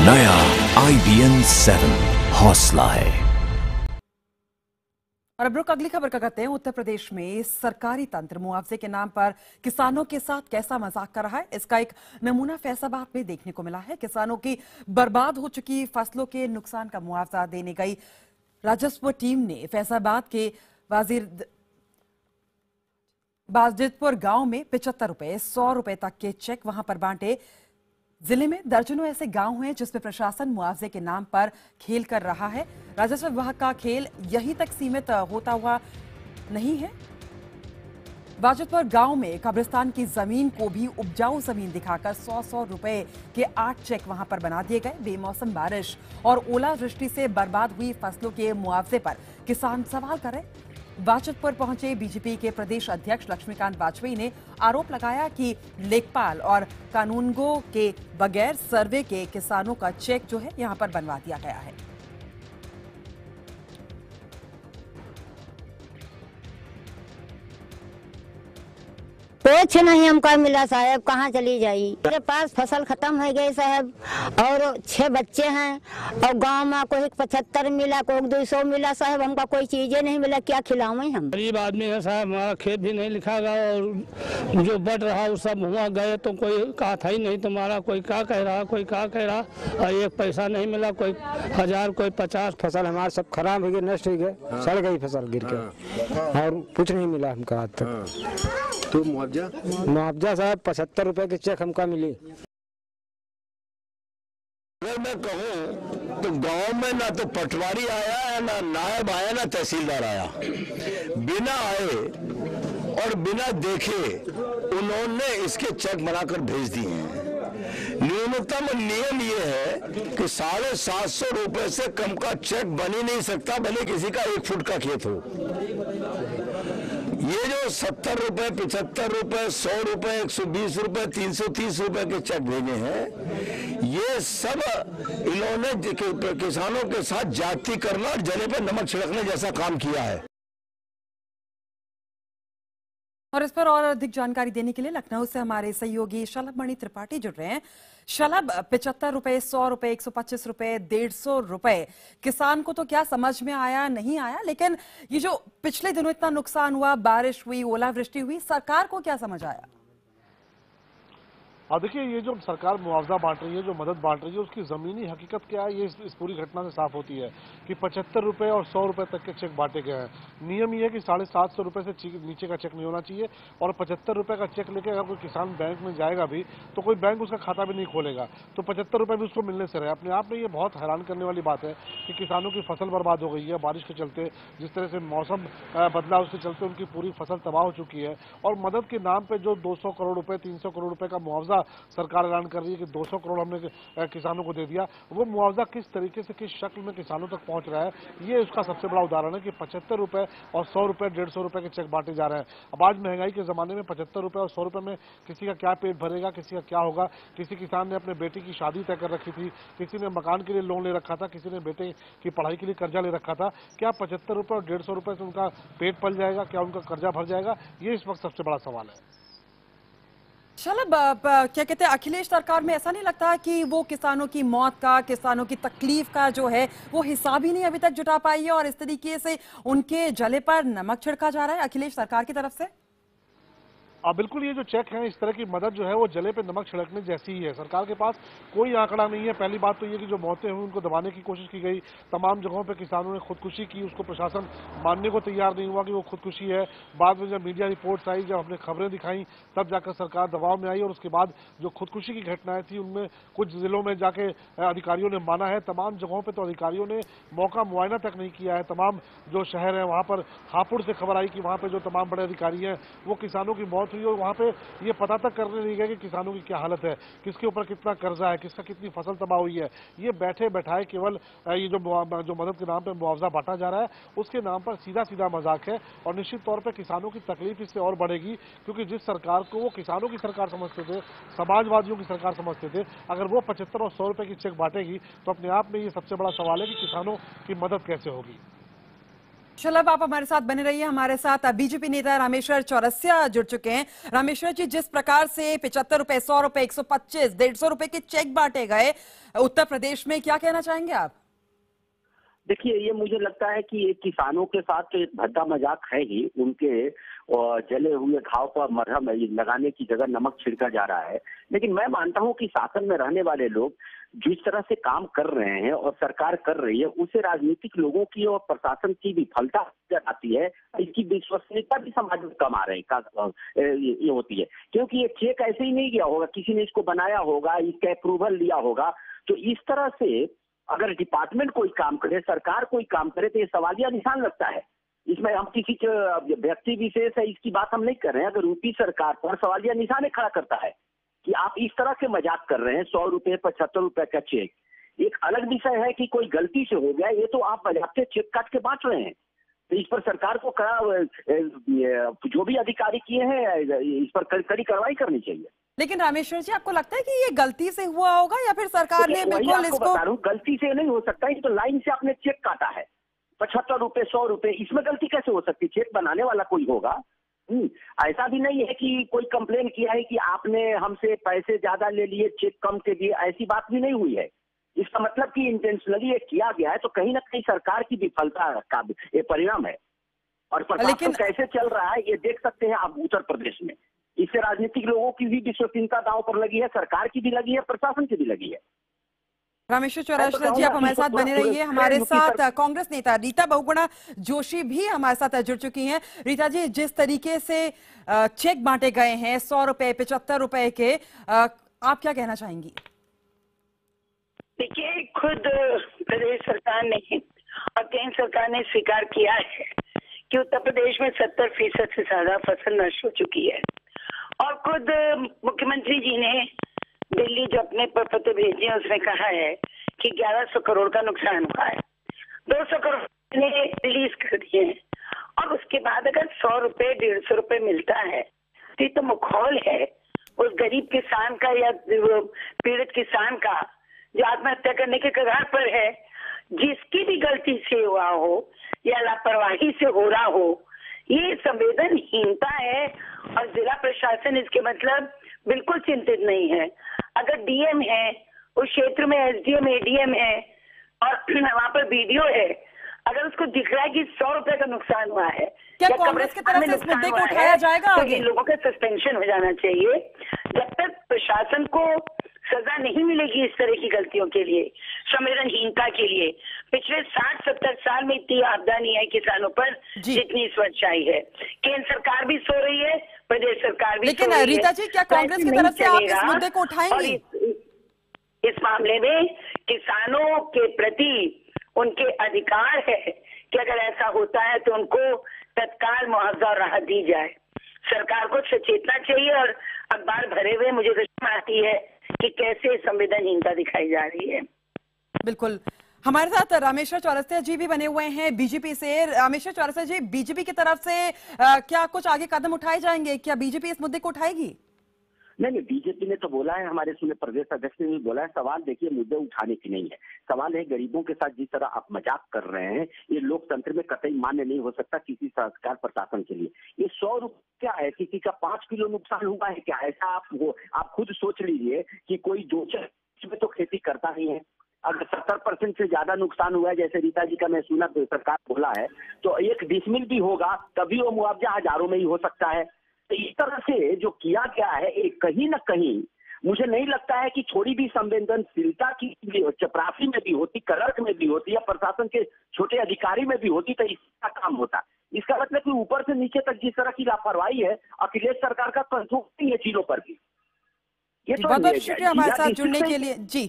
नया IBN 7 हौसला है। और अब रुक अगली खबर का करते हैं। उत्तर प्रदेश में सरकारी तंत्र मुआवजे के नाम पर किसानों के साथ कैसा मजाक कर रहा है, इसका एक नमूना फैसलाबाद में देखने को मिला है। किसानों की बर्बाद हो चुकी फसलों के नुकसान का मुआवजा देने गई राजस्व टीम ने फैसलाबाद के बाजिदपुर गांव में 75 रुपए 100 रुपए तक के चेक वहां पर बांटे। जिले में दर्जनों ऐसे गांव हैं जिसमें प्रशासन मुआवजे के नाम पर खेल कर रहा है। राजस्व विभाग का खेल यहीं तक सीमित होता हुआ नहीं है। बाजिदपुर गांव में कब्रिस्तान की जमीन को भी उपजाऊ जमीन दिखाकर 100 रुपए के 8 चेक वहां पर बना दिए गए। बेमौसम बारिश और ओलावृष्टि से बर्बाद हुई फसलों के मुआवजे पर किसान सवाल कर रहे। बाजिदपुर पहुंचे बीजेपी के प्रदेश अध्यक्ष लक्ष्मीकांत वाजपेयी ने आरोप लगाया कि लेखपाल और कानूनगो के बगैर सर्वे के किसानों का चेक जो है यहां पर बनवा दिया गया है। कुछ नहीं हमको मिला साहब, कहाँ चली जाई। मेरे पास फसल खत्म हो गई साहब और 6 बच्चे हैं और गांव में कोई 75 मिला, कोई 200 मिला साहब, हमका कोई चीजें नहीं मिला, क्या खिलाऊं हम। गरीब आदमी है साहब, हमारा खेत भी नहीं लिखा गया और जो बढ़ रहा वो सब हुआ गए तो कोई कहा था ही नहीं तुम्हारा, कोई क्या कह रहा कोई क्या कह रहा, और एक पैसा नहीं मिला, कोई 1000 कोई 50। फसल हमारा सब खराब हो गई, नष्ट हो गए, सड़ गई फसल गिर के और कुछ नहीं मिला हमका आज तक। तो मुआवजा साहब 75 रुपए के चेक हमका मिली। अगर मैं कहूँ तो गांव में ना तो पटवारी आया है, ना नायब आया, ना तहसीलदार आया। बिना आए और बिना देखे उन्होंने इसके चेक बनाकर भेज दिए हैं। न्यूनतम नियम ये है कि 750 रुपए से कम का चेक बन ही नहीं सकता, भले किसी का 1 फुट का खेत हो। ये जो 70 रुपए 75 रुपए 100 रुपए 120 रुपए 330 रुपए के चेक भेजे हैं, ये सब इन्होंने किसानों के साथ जाति करना और जले पे नमक छिड़कने जैसा काम किया है। और इस पर और अधिक जानकारी देने के लिए लखनऊ से हमारे सहयोगी शलभ मणि त्रिपाठी जुड़ रहे हैं। शलभ, 75 रुपए 100 रुपए 125 रुपए 150 रुपए किसान को तो क्या समझ में आया नहीं आया, लेकिन ये जो पिछले दिनों इतना नुकसान हुआ, बारिश हुई, ओलावृष्टि हुई, सरकार को क्या समझ आया? अब देखिए, ये जो सरकार मुआवजा बांट रही है, जो मदद बांट रही है, उसकी ज़मीनी हकीकत क्या है, ये इस पूरी घटना से साफ होती है कि 75 रुपए और 100 रुपए तक के चेक बांटे गए हैं। नियम ये है कि 750 रुपए से नीचे का चेक नहीं होना चाहिए और 75 रुपए का चेक लेके अगर कोई किसान बैंक में जाएगा भी तो कोई बैंक उसका खाता भी नहीं खोलेगा, तो 75 रुपए भी उसको मिलने से रहे। अपने आप में ये बहुत हैरान करने वाली बात है कि किसानों की फसल बर्बाद हो गई है बारिश के चलते, जिस तरह से मौसम बदला उसके चलते उनकी पूरी फसल तबाह हो चुकी है। और मदद के नाम पर जो 200 करोड़ रुपए 300 करोड़ रुपए का मुआवजा सरकार ऐलान कर रही है कि 200 करोड़ हमने किसानों को दे दिया, वो मुआवजा किस तरीके से किस शक्ल में किसानों तक पहुंच रहा है, ये उसका सबसे बड़ा उदाहरण है कि 75 रुपए और 100 रुपए 150 रुपए के चेक बांटे जा रहे हैं। अब आज महंगाई के जमाने में 75 रुपए और 100 रुपए में किसी का क्या पेट भरेगा, किसी का क्या होगा। किसी किसान ने अपने बेटे की शादी तय कर रखी थी, किसी ने मकान के लिए लोन ले रखा था, किसी ने बेटे की पढ़ाई के लिए कर्जा ले रखा था। क्या 75 रुपए और 150 रुपए से उनका पेट पल जाएगा, क्या उनका कर्जा भर जाएगा, ये इस वक्त सबसे बड़ा सवाल है। शलभ, क्या कहते हैं, अखिलेश सरकार में ऐसा नहीं लगता कि वो किसानों की मौत का, किसानों की तकलीफ का जो है वो हिसाब ही नहीं अभी तक जुटा पाई है और इस तरीके से उनके जले पर नमक छिड़का जा रहा है अखिलेश सरकार की तरफ से? बिल्कुल, ये जो चेक है, इस तरह की मदद जो है वो जले पे नमक छिड़कने जैसी ही है। सरकार के पास कोई आंकड़ा नहीं है। पहली बात तो ये कि जो मौतें हुई उनको दबाने की कोशिश की गई, तमाम जगहों पे किसानों ने खुदकुशी की, उसको प्रशासन मानने को तैयार नहीं हुआ कि वो खुदकुशी है। बाद में जब मीडिया रिपोर्ट्स आई, जब हमने खबरें दिखाई, तब जाकर सरकार दबाव में आई और उसके बाद जो खुदकुशी की घटनाएं थी उनमें कुछ जिलों में जाके अधिकारियों ने माना है। तमाम जगहों पर तो अधिकारियों ने मौका मुआयना तक नहीं किया है। तमाम जो शहर है वहाँ पर हापुड़ से खबर आई कि वहाँ पर जो तमाम बड़े अधिकारी हैं वो किसानों की मौत हुई और वहाँ पे ये पता तक करने नहीं गए कि किसानों की क्या हालत है, किसके ऊपर कितना कर्जा है, किसका कितनी फसल तबाह हुई है। ये बैठे बैठाए केवल ये जो मदद के नाम पे मुआवजा बांटा जा रहा है उसके नाम पर सीधा सीधा मजाक है और निश्चित तौर पर किसानों की तकलीफ इससे और बढ़ेगी, क्योंकि जिस सरकार को वो किसानों की सरकार समझते थे, समाजवादियों की सरकार समझते थे, अगर वो 75 और 100 रुपए की चेक बांटेगी तो अपने आप में ये सबसे बड़ा सवाल है कि किसानों की मदद कैसे होगी। चलो अब आप हमारे साथ बने रहिए। हमारे साथ बीजेपी नेता रामेश्वर चौरसिया जुड़ चुके हैं। रामेश्वर जी, जिस प्रकार से 75 रुपए, 100 रुपए, 125, 150 रुपए के चेक बांटे गए उत्तर प्रदेश में, क्या कहना चाहेंगे आप? देखिए, ये मुझे लगता है कि एक किसानों के साथ तो एक भद्दा मजाक है ही। उनके जले हुए घाव पर मरहम लगाने की जगह नमक छिड़का जा रहा है। लेकिन मैं मानता हूं कि शासन में रहने वाले लोग जिस तरह से काम कर रहे हैं और सरकार कर रही है, उससे राजनीतिक लोगों की और प्रशासन की विफलता नजर आती है। इसकी विश्वसनीयता भी समाज में कम आ रही ये होती है, क्योंकि ये चेक ऐसे ही नहीं गया होगा, किसी ने इसको बनाया होगा, इसका अप्रूवल लिया होगा। तो इस तरह से अगर डिपार्टमेंट कोई काम करे, सरकार कोई काम करे, तो ये सवालिया निशान लगता है। इसमें हम किसी व्यक्ति विशेष है इसकी बात हम नहीं कर रहे हैं। अगर यूपी सरकार पर सवालिया निशान खड़ा करता है कि आप इस तरह से मजाक कर रहे हैं, 100 रुपए 75 रुपए का चेक। एक अलग विषय है कि कोई गलती से हो गया, ये तो आप मजाक से चेक काट के बांट रहे हैं। तो इस पर सरकार को जो भी अधिकारी किए हैं इस पर कड़ी कार्रवाई करनी चाहिए। लेकिन रामेश्वर जी, आपको लगता है कि ये गलती से हुआ होगा या फिर सरकार ने बिल्कुल इसको? बता रहा हूं, गलती से नहीं हो सकता है। तो लाइन से आपने चेक काटा है 75 रुपए 100 रुपए, इसमें गलती कैसे हो सकती? चेक बनाने वाला कोई होगा। ऐसा भी नहीं है कि कोई कंप्लेन किया है कि आपने हमसे पैसे ज्यादा ले लिए, चेक कम के दिए, ऐसी बात भी नहीं हुई है। इसका मतलब कि इंटेंशनली ये किया गया है। तो कहीं ना कहीं सरकार की विफलता का ये परिणाम है। और प्रशासन कैसे चल रहा है ये देख सकते हैं आप उत्तर प्रदेश में। इससे राजनीतिक लोगों की भी विश्वसनीयता दांव पर लगी है, सरकार की भी लगी है, प्रशासन की भी लगी है। रामेश्वर चौरसिया जी, आप हमारे साथ बने रहिए। हमारे साथ कांग्रेस नेता रीता बहुगुणा जोशी भी हमारे साथ जुड़ चुकी हैं। रीता जी, जिस तरीके से चेक बांटे गए हैं 100 रुपए 75 रुपए के, आप क्या कहना चाहेंगी? देखिए, खुद प्रदेश सरकार ने और केंद्र सरकार ने स्वीकार किया है कि उत्तर प्रदेश में 70% से ज्यादा फसल नष्ट हो चुकी है। और खुद मुख्यमंत्री जी ने दिल्ली जो अपने पत्र भेजे हैं उसमें कहा है कि 1100 करोड़ का नुकसान हुआ है। 200 करोड़ ने रिलीज कर दिए हैं। और उसके बाद अगर 100 रुपए 150 रुपए मिलता है तो ये तो मखौल है उस गरीब किसान का या पीड़ित किसान का जो आत्महत्या करने के कगार पर है, जिसकी भी गलती से हुआ हो या लापरवाही से हो रहा हो। ये संवेदनहीनता है और जिला प्रशासन इसके मतलब बिल्कुल चिंतित नहीं है। अगर डीएम है, उस क्षेत्र में एसडीएम एडीएम है और वहाँ पर बीडीओ है, अगर उसको दिख रहा है कि 100 रुपए का नुकसान हुआ है, क्या कांग्रेस की तरफ से इस मुद्दे को उठाया जाएगा? तो इन लोगों का सस्पेंशन हो जाना चाहिए। जब तक प्रशासन को सजा नहीं मिलेगी इस तरह की गलतियों के लिए, संवेदनहीनता के लिए। पिछले 60-70 साल में इतनी आपदा नहीं है किसानों पर जितनी इस वर्ष आई है। केंद्र सरकार भी सो रही है, प्रदेश सरकार भी लेकिन सो रही रीता जी, क्या कांग्रेस की तरफ से आप इस मुद्दे को उठाएंगी? इस मामले में किसानों के प्रति उनके अधिकार है कि अगर ऐसा होता है तो उनको तत्काल मुआवजा और राहत दी जाए। सरकार को सचेतना चाहिए। और अखबार भरे हुए मुझे शर्म आती है कि कैसे संवेदनहीनता दिखाई जा रही है। बिल्कुल। हमारे साथ रामेश्वर चौरसिया जी भी बने हुए हैं बीजेपी से। रामेश्वर चौरसिया जी, बीजेपी की तरफ से क्या कुछ आगे कदम उठाए जाएंगे? क्या बीजेपी इस मुद्दे को उठाएगी? नहीं, बीजेपी ने तो बोला है, हमारे सुने प्रदेश अध्यक्ष ने भी बोला है। सवाल देखिए मुद्दे उठाने की नहीं है, सवाल है गरीबों के साथ जिस तरह आप मजाक कर रहे हैं, ये लोकतंत्र में कतई मान्य नहीं हो सकता किसी सरकार प्रशासन के लिए। ये 100 रुपये क्या है? किसी का 5 किलो नुकसान हुआ है क्या? ऐसा आप खुद सोच लीजिए कि कोई 2-4 में तो खेती करता ही है। अगर 70% से ज्यादा नुकसान हुआ है, जैसे रीता जी का मैं सुना सरकार बोला है, तो 1 डिसमिल भी होगा तभी वो मुआवजा हजारों में ही हो सकता है। तो इस तरह से जो किया गया है, एक कहीं ना कहीं मुझे नहीं लगता है कि थोड़ी भी संवेदनशीलता की चपरासी में भी होती, क्लर्क में भी होती या प्रशासन के छोटे अधिकारी में भी होती तो इसका काम होता। इसका मतलब कि ऊपर से नीचे तक जिस तरह की लापरवाही है, अखिलेश सरकार का कंट्रोल नहीं है चीजों पर भी। ये तो बहुत बहुत शुक्रिया हमारे साथ जुड़ने के लिए जी।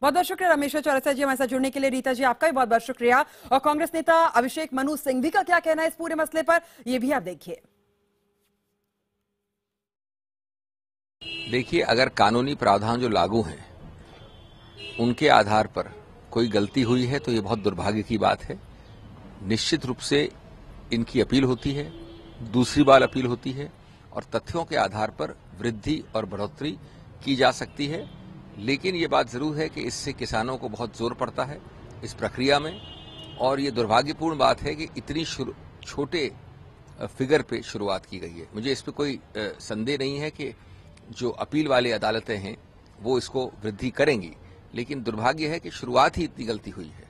बहुत बहुत शुक्रिया रामेश्वर चौरसिया जी हमारे साथ जुड़ने के लिए। रीता जी, आपका भी बहुत बहुत शुक्रिया। और कांग्रेस नेता अभिषेक मनु सिंघवी का क्या कहना है इस पूरे मसले पर, ये भी आप देखिए। देखिए, अगर कानूनी प्रावधान जो लागू हैं उनके आधार पर कोई गलती हुई है तो ये बहुत दुर्भाग्य की बात है। निश्चित रूप से इनकी अपील होती है, दूसरी बार अपील होती है और तथ्यों के आधार पर वृद्धि और बढ़ोतरी की जा सकती है। लेकिन ये बात जरूर है कि इससे किसानों को बहुत जोर पड़ता है इस प्रक्रिया में। और ये दुर्भाग्यपूर्ण बात है कि इतनी छोटे फिगर पे शुरुआत की गई है। मुझे इस पे कोई संदेह नहीं है कि जो अपील वाली अदालतें हैं वो इसको वृद्धि करेंगी, लेकिन दुर्भाग्य है कि शुरुआत ही इतनी गलती हुई है।